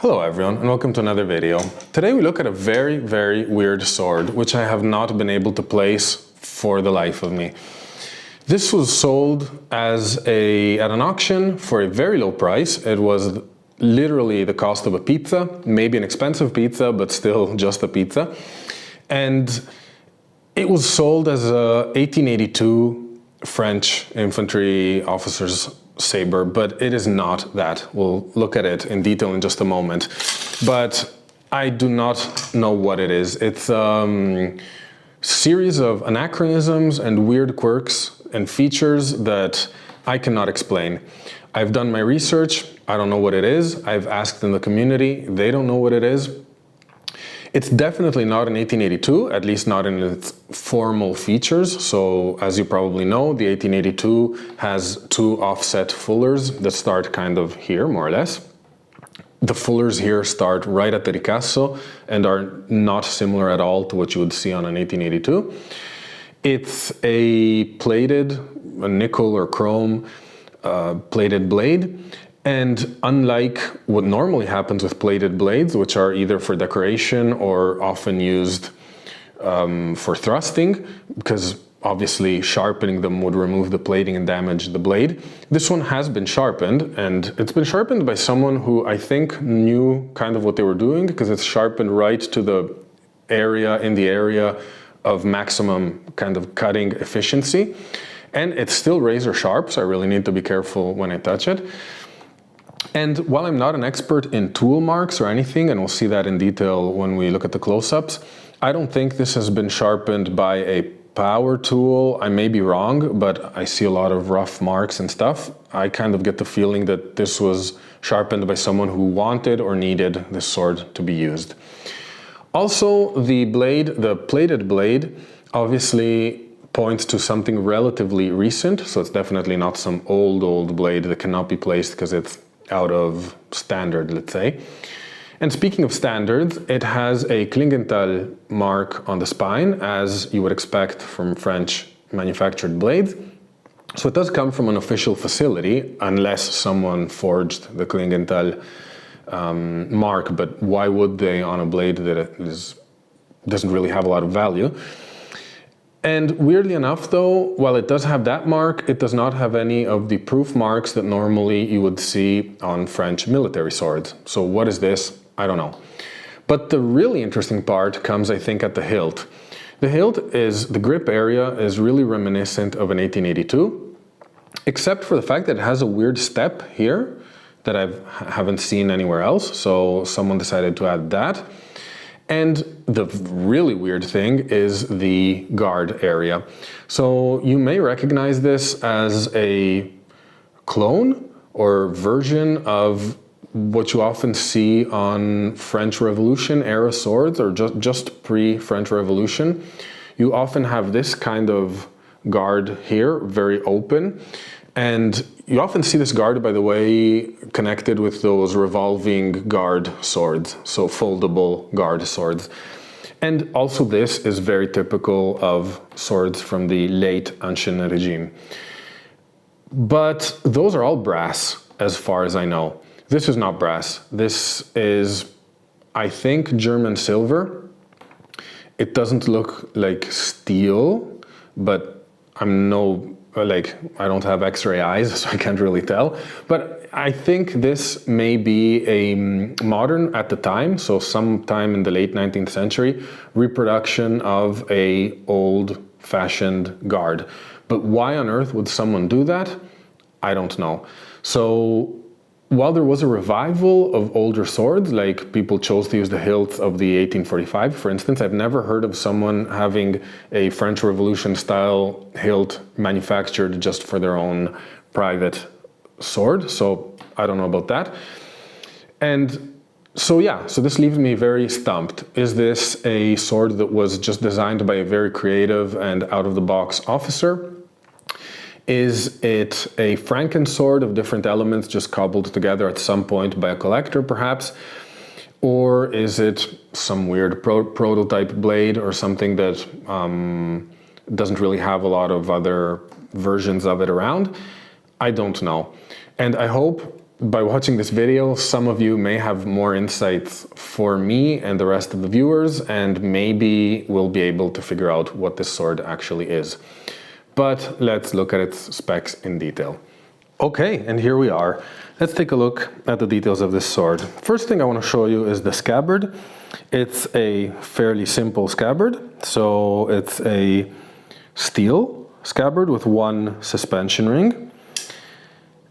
Hello everyone and welcome to another video. Today we look at a very weird sword which I have not been able to place for the life of me. This was sold at an auction for a very low price. It was literally the cost of a pizza, maybe an expensive pizza, but still just a pizza. And it was sold as a 1882 French infantry officer's saber, but it is not that. We'll look at it in detail in just a moment. But I do not know what it is. It's a series of anachronisms and weird quirks and features that I cannot explain. I've done my research. I don't know what it is. I've asked in the community. They don't know what it is. It's definitely not an 1882, at least not in its formal features. So as you probably know, the 1882 has two offset fullers that start kind of here, more or less. The fullers here start right at the ricasso and are not similar at all to what you would see on an 1882. It's a nickel or chrome plated blade. And unlike what normally happens with plated blades, which are either for decoration or often used for thrusting, because obviously sharpening them would remove the plating and damage the blade, this one has been sharpened, and it's been sharpened by someone who I think knew kind of what they were doing, because it's sharpened right to the area of maximum kind of cutting efficiency. And it's still razor sharp, so I really need to be careful when I touch it. And while I'm not an expert in tool marks or anything, and we'll see that in detail when we look at the close-ups, I don't think this has been sharpened by a power tool. I may be wrong, but I see a lot of rough marks and stuff. I kind of get the feeling that this was sharpened by someone who wanted or needed this sword to be used. Also, the blade, the plated blade, obviously points to something relatively recent, so it's definitely not some old blade that cannot be placed because it's out of standard, let's say. And speaking of standards, it has a Klingenthal mark on the spine, as you would expect from French manufactured blades. So it does come from an official facility, unless someone forged the Klingenthal mark, but why would they on a blade that doesn't really have a lot of value? And weirdly enough though, while it does have that mark, it does not have any of the proof marks that normally you would see on French military swords. So what is this? I don't know. But the really interesting part comes, I think, at the hilt. The hilt the grip area is really reminiscent of an 1882, except for the fact that it has a weird step here that I haven't seen anywhere else. So someone decided to add that. And the really weird thing is the guard area. So you may recognize this as a clone or version of what you often see on French Revolution era swords, or just pre-French Revolution. You often have this kind of guard here, very open. And you often see this guard, by the way, connected with those revolving guard swords, so foldable guard swords. And also this is very typical of swords from the late Ancien regime. But those are all brass, as far as I know. This is not brass. This is, I think, German silver. It doesn't look like steel, but I don't have X-ray eyes, so I can't really tell. But I think this may be a modern, at the time, so sometime in the late 19th century, reproduction of a old-fashioned guard. But why on earth would someone do that? I don't know. So while there was a revival of older swords, like people chose to use the hilts of the 1845, for instance, I've never heard of someone having a French Revolution style hilt manufactured just for their own private sword. So I don't know about that. And so yeah, so this leaves me very stumped. Is this a sword that was just designed by a very creative and out-of-the-box officer? Is it a Franken sword of different elements just cobbled together at some point by a collector, perhaps? Or is it some weird prototype blade or something that doesn't really have a lot of other versions of it around? I don't know. And I hope by watching this video, some of you may have more insights for me and the rest of the viewers, and maybe we'll be able to figure out what this sword actually is. But let's look at its specs in detail. Okay, and here we are. Let's take a look at the details of this sword. First thing I want to show you is the scabbard. It's a fairly simple scabbard. So it's a steel scabbard with one suspension ring.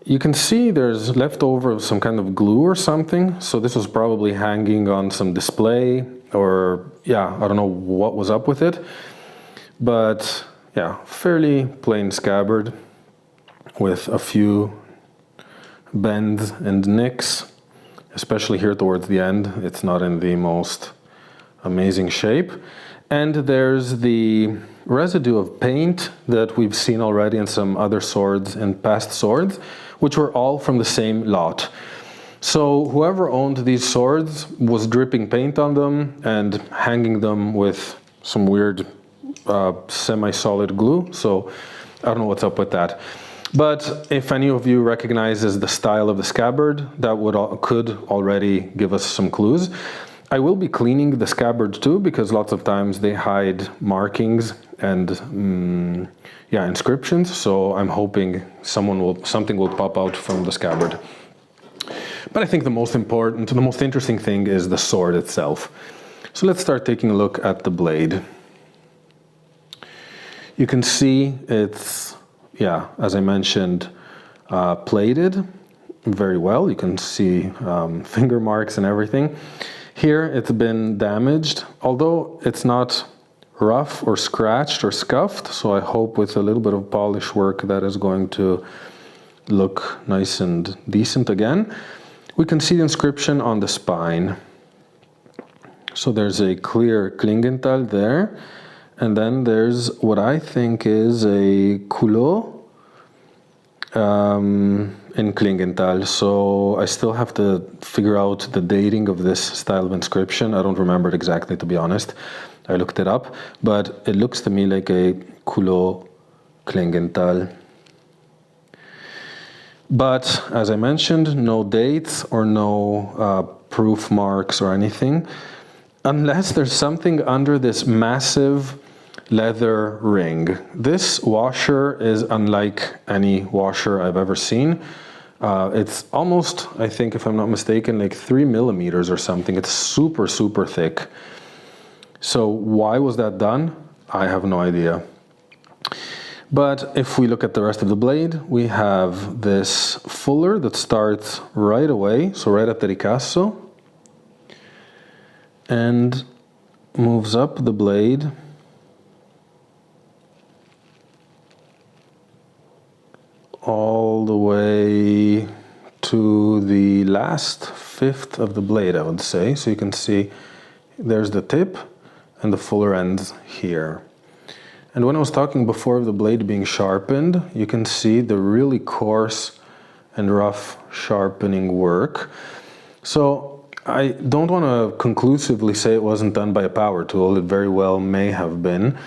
You can see there's leftover of some kind of glue or something. So this was probably hanging on some display, or yeah, I don't know what was up with it. But yeah, fairly plain scabbard with a few bends and nicks, especially here towards the end. It's not in the most amazing shape. And there's the residue of paint that we've seen already in some other swords and past swords, which were all from the same lot. So whoever owned these swords was dripping paint on them and hanging them with some weird semi-solid glue. So I don't know what's up with that. But if any of you recognizes the style of the scabbard, that could already give us some clues. I will be cleaning the scabbard too, because lots of times they hide markings and yeah, inscriptions. So I'm hoping something will pop out from the scabbard. But I think the most important, the most interesting thing is the sword itself. So let's start taking a look at the blade. You can see it's, yeah, as I mentioned, plated very well. You can see finger marks and everything. Here it's been damaged, although it's not rough or scratched or scuffed. So I hope with a little bit of polish work that is going to look nice and decent again. We can see the inscription on the spine. So there's a clear Klingenthal there. And then there's what I think is a culot in Klingenthal. So I still have to figure out the dating of this style of inscription. I don't remember it exactly, to be honest. I looked it up, but it looks to me like a culot Klingenthal. But as I mentioned, no dates or no proof marks or anything, unless there's something under this massive leather ring. This washer is unlike any washer I've ever seen. It's almost, I think, if I'm not mistaken, like 3 millimeters or something. It's super, super thick. So why was that done? I have no idea. But if we look at the rest of the blade, we have this fuller that starts right away, so right at the ricasso, and moves up the blade all the way to the last fifth of the blade, I would say. So you can see there's the tip and the fuller ends here. And when I was talking before of the blade being sharpened, you can see the really coarse and rough sharpening work. So I don't want to conclusively say it wasn't done by a power tool. It very well may have been.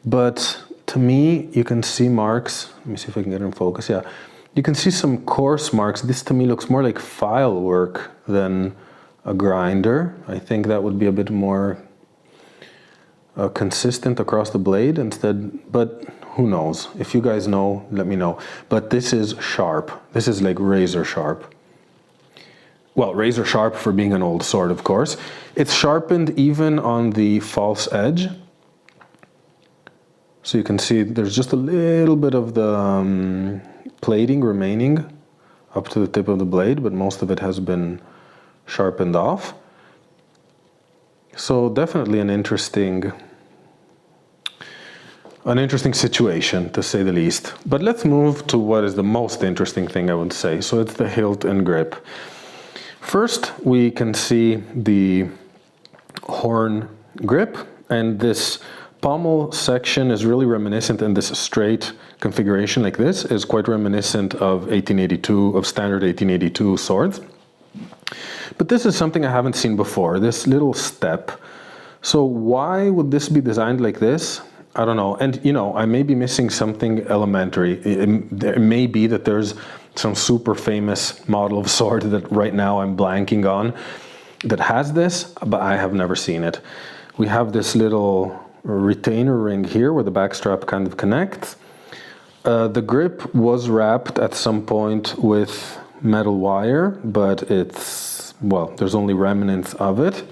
But to me, you can see marks. Let me see if I can get it in focus. Yeah, you can see some coarse marks. This to me looks more like file work than a grinder. I think that would be a bit more consistent across the blade instead, but who knows? If you guys know, let me know. But this is sharp. This is like razor sharp. Well, razor sharp for being an old sword, of course. It's sharpened even on the false edge. So you can see there's just a little bit of the plating remaining up to the tip of the blade, but most of it has been sharpened off. So definitely an interesting situation, to say the least. But let's move to what is the most interesting thing, I would say. So it's the hilt and grip. First, we can see the horn grip, and this pommel section is really reminiscent, in this straight configuration like this is quite reminiscent of 1882, of standard 1882 swords. But this is something I haven't seen before, this little step. So why would this be designed like this? I don't know. And you know, I may be missing something elementary. It may be that there's some super famous model of sword that right now I'm blanking on that has this, but I have never seen it. We have this little retainer ring here where the back strap kind of connects. The grip was wrapped at some point with metal wire, but it's, well, there's only remnants of it.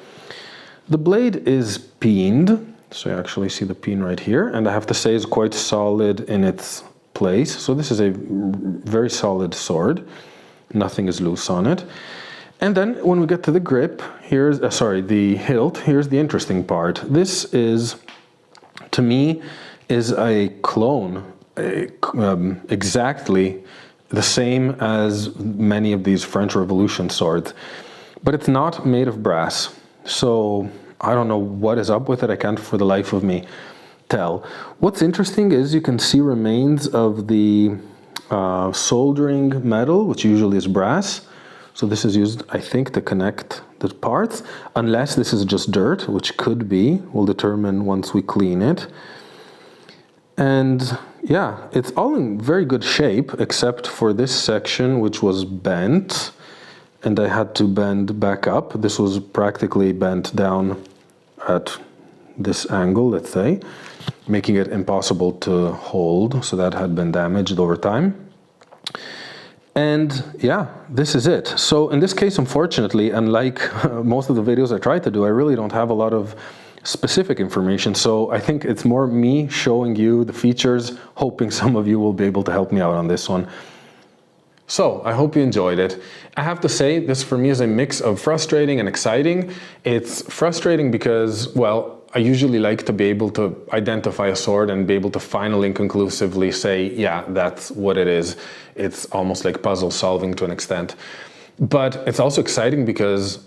The blade is peened, so you actually see the peen right here, and I have to say it's quite solid in its place. So this is a very solid sword. Nothing is loose on it. And then when we get to the grip, here's, the hilt, here's the interesting part. This is, to me, is a clone, exactly the same as many of these French Revolution swords, but it's not made of brass. So I don't know what is up with it. I can't for the life of me tell. What's interesting is you can see remains of the soldering metal, which usually is brass. So this is used, I think, to connect the parts, unless this is just dirt, which could be. We'll determine once we clean it. And yeah, it's all in very good shape, except for this section, which was bent, and I had to bend back up. This was practically bent down at this angle, let's say, making it impossible to hold, so that had been damaged over time. And yeah, this is it. So in this case, unfortunately, unlike most of the videos I try to do, I really don't have a lot of specific information. So I think it's more me showing you the features, hoping some of you will be able to help me out on this one. So I hope you enjoyed it. I have to say, this for me is a mix of frustrating and exciting. It's frustrating because, well, I usually like to be able to identify a sword and be able to finally and conclusively say, yeah, that's what it is. It's almost like puzzle solving to an extent. But it's also exciting because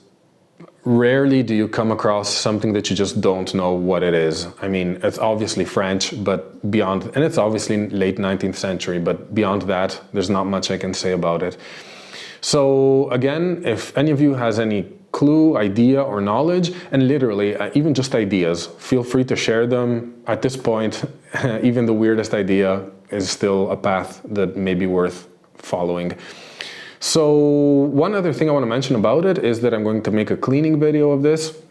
rarely do you come across something that you just don't know what it is. I mean, it's obviously French, but beyond, and it's obviously late 19th century, but beyond that, there's not much I can say about it. So again, if any of you has any clue, idea, or knowledge, and literally even just ideas, feel free to share them. At this point, even the weirdest idea is still a path that may be worth following. So one other thing I want to mention about it is that I'm going to make a cleaning video of this.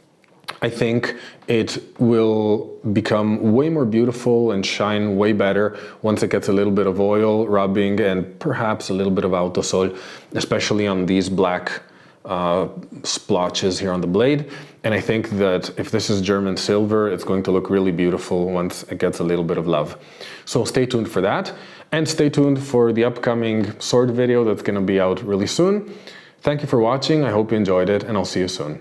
I think it will become way more beautiful and shine way better once it gets a little bit of oil rubbing and perhaps a little bit of autosol, especially on these black splotches here on the blade. And I think that if this is German silver, it's going to look really beautiful once it gets a little bit of love. So stay tuned for that, and stay tuned for the upcoming sword video that's going to be out really soon. Thank you for watching. I hope you enjoyed it, and I'll see you soon.